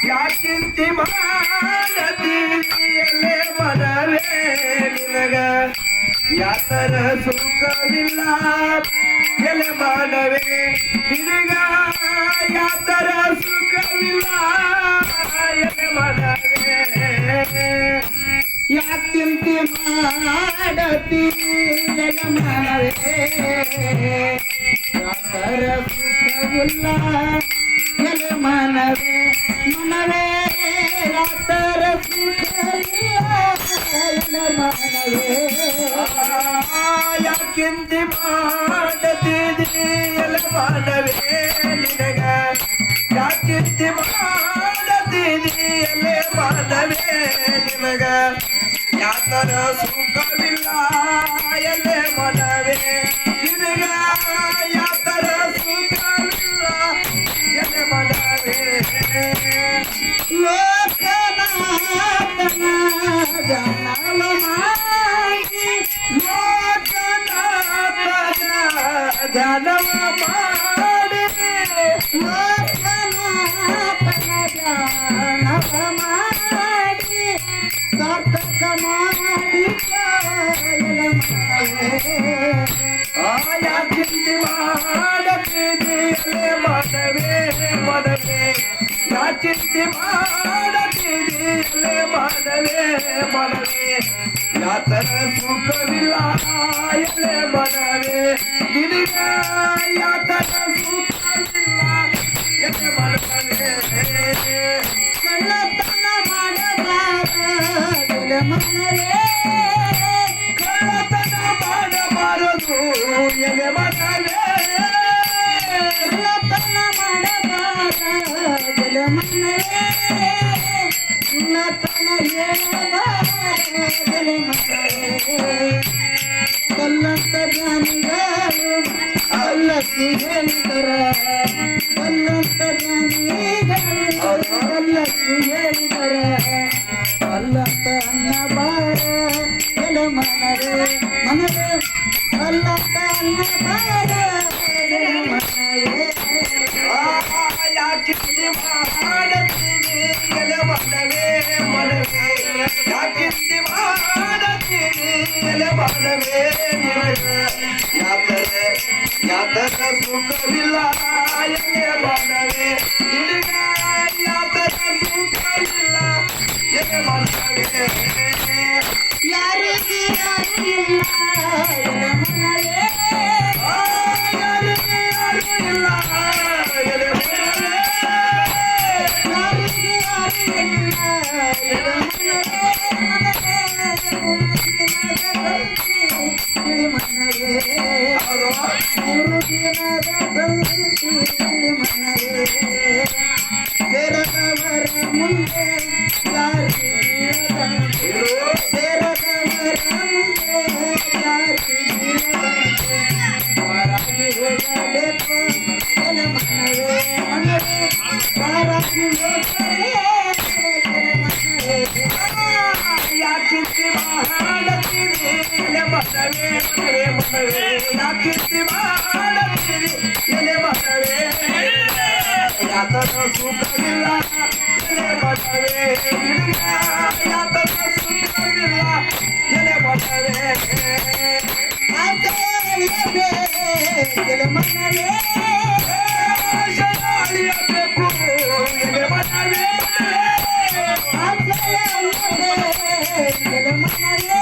ಯಾಕಿಂತಿ ಮಾಡತೀಯಲ್ಲೇ ಮನವೇ ನಿನಗ ಯಾತರ ಸುಖವಿಲ್ಲ ಎಲೆ ಮಾನವೇ ನಿನಗ ಯಾತರ ಸುಖವಿಲ್ಲ ಎಲೆ ಮನವೇ ಯಾಕಿಂತಿ ಮಾಡತಿ ಎಲೆ ಮಾನವೇ ಯಾತರ ಸುಖವಿಲ್ಲ ಎಲೆ ಮಾನವೇ ಮನವೇ ಯಾತರ ಸುಖವಿಲ್ಲ ಎಲೆ ಮಾನವೇ ಯಾಕಿಂತಿ ಮಾಡತಿದೀಯಲ ಮಾನವೇ ನಿನಗ ಯಾಕಿಂತಿ ಮಾಡತಿದೀಯಲೆ ಮಾನವೇ ನಿನಗ ಯಾತರ ಸುಖವಿಲ್ಲ ಎಲೆ ಮನವೇ ನಿನಗ ಯಾತರ ಸುಖವಿಲ್ಲ ಎಲೆ ಮನವೇ ಲೋಕನಾಥನ ಜನನ ಮಾಡಿ ಲೋಕನಾಥನ ಧ್ಯಾನವ ಮಾಡಿ ಲೋಕನಾಥನ ಜನನ ಮಾಡಿ ಸಾರ್ಥಕ ಮಾಡಿದ ಎಲೆ ಮನವೇ ಯಾಕಿಂತಿ ಮಾಡತಿದೀಯಲೆ ಮನವೇ ಮನವೇ ಯಾಚಿಂತಿ ಮಾಡತಿದೀಯಲೆ ಮನವೇ ಮನವೇ ಯಾತರ ಸುಖವಿಲ್ಲ ಎಲೆ ಮನವೇ ನಿನಗ ಯಾತರ ಸುಖವಿಲ್ಲ ಎಲೆ ಮನವೇ ಕಳ್ಳತನ ಮಾಡಬಾರದು ಮನವೇ ಕಳ್ಳತನ ಮಾಡಬಾರದು ಎಲೆ ಮನವೇ ಕಳ್ಳತನ ಮಾಡಬಾರದು ಮನವೇ ಉನ್ನತನ ಹೇಳಬಾರದು ಮನವೇ ಕಲ್ಲಂತ ಜ್ಞಾನಿಗಳು ಕಲ್ಲಕ್ಕಿ ಹೇಳಿದರ ಕಲ್ಲಂತ ಜ್ಞಾನಿಗಳು ಕಲ್ಲಕ್ಕಿ ಹೇಳಿದರ ಕಲ್ಲಂತ ಅನ್ನಬಾರ ಎಲೆ ಮನವೇ ಮನವೇ ಕಲ್ಲಂತ ಅನ್ನಬಾರ ಎಲೆ ಮನವೇ ಯಾಕಿಂತಿ ಮಾಡತಿದೀಯಲೆ ಮನವೇ ಮನವೇ ಯಾಕಿಂತಿ ಮಾಡತಿದೀಯಲೆ ಮನವೇ ನಿನಗ ಯಾತರ ಸುಖವಿಲ್ಲ ಎಲೆ ಮನವೇ ನಿನಗ ಯಾತರ ಸುಖವಿಲ್ಲ ಎಲೆ ಮನವೇ ಯಾರಿಗೆ ಯಾರು ಇಲ್ಲ ಎಲೆ ಮನವೇ ಯಾರಿಗೆ ಯಾರು ಇಲ್ಲ ಎಲೆ ಮನವೇ ಯಾರಿಗೆ ಯಾರು ಇಲ್ಲ ಎಲೆ ಮನವೇ ಮನವೇ ದಿನದ ತಿಳಿ ಮನವೇ ಮೂರು ದಿನದ ತಿಳಿ ಮನವೇ ಸೇರದವರ ಮುಂದೆ ಯಾರಿಗೆ ಸೇರದವರ ಮುಂದೆ ಯಾರಿಗೆ ಪಾರಾಗಿ ಹೋಗಬೇಕು ಎಲೆ ಮನವೇ ಮನವೇ ಪಾರಾಗಿ ಹೋಗಬೇಕು ಎಲೆ ಮನವೇ ಯಾಕಿಂತಿ ಮಾಡತಿದೀಯಲೆ ಮನವೇ ಮನವೇ ಮನವೇ ಯಾಕಿಂತಿ ಮಾಡತಿದೀಯಲೆ ಮನವೇ ಯಾತರ ಸುಖವಿಲ್ಲ ಎಲೆ ಮನವೇ ನಿನಗ ಯಾತರ ಸುಖವಿಲ್ಲ ಎಲೆ ಮನವೇ ಎಲೆ ಮನವೇ ಶರಣಾಳಿಯಬೇಕು ಎಲೆ ಮನವೇ ಎಲೆ ಮನವೇ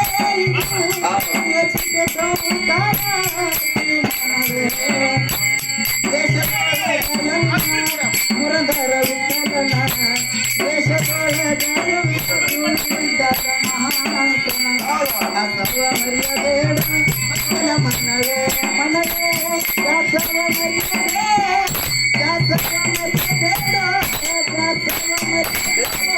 ಮುರದರ ವಿಠಲನ ಸರ್ವ ಮರ್ಯಾದೇಡ ಎಲೆ ಮನವೇ ಮನವೇ ಸರ್ವ ಮರ್ಯಾದೆ ಸರ್ವ ಮರ್ಯಾದೇಡ ಸರ್ವ ಮರ್ಯಾದೆ